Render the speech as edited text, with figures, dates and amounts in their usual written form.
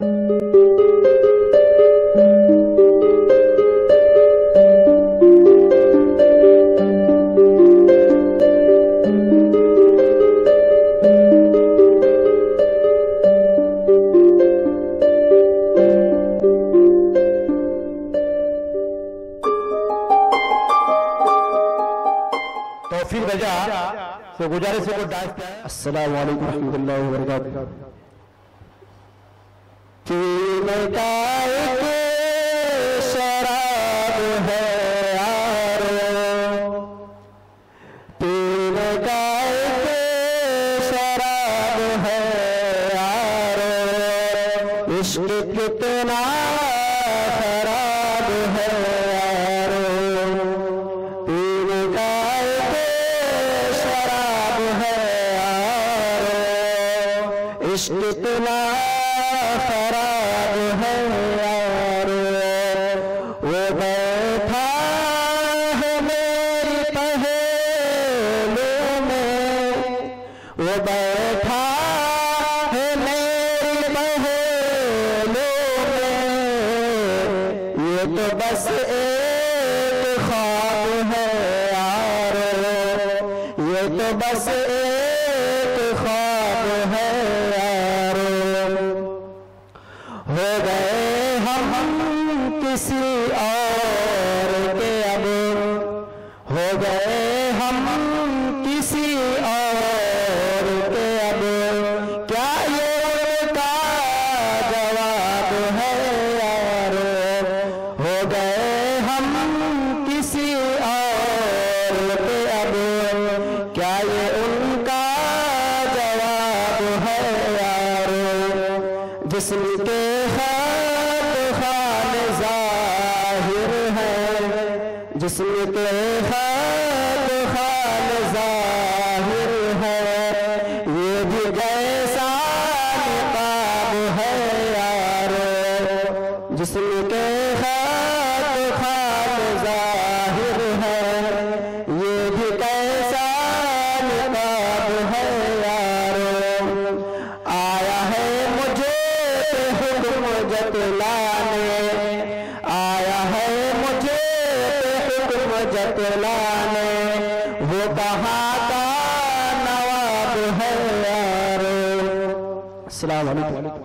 तो फिर वजह से गुजारिश है को डांस किया है। अस्सलाम वालेकुम रहमतुल्लाहि व बरकातहू। पीने का एक शराब है यारो, पीने का एक शराब है यारो, इश्क कितना खराब है यारो, पीने का एक शराब है यारो, इश्क कितना खराब है यारो। वो बैठा है मेरी पहेली में, वो बैठा है मेरी पहेली में, ये तो बस एक ख्वाब है यारो, ये तो बस एक ख्वाब है यारो। हो गए हम किसी और के अब, हो गए हम किसी और के अब, क्या ये उनका जवाब है यारो। हो गए हम किसी और के अब, क्या ये उनका जवाब है यारो। जिस्म के खात खान जाहिर है, जिस्म के खात खान जाहिर है, ये भी जैसा निकाब है यारो। जिस्म के खात खान जाहिर है, ये भी कैसा निकाब है यारो। आया है मुझे हुक्म जतलाने, आया है मुझे हुक्म जतलाने, वो कहाँ का नवाब है यारो। अस्सलाम वालेकुम।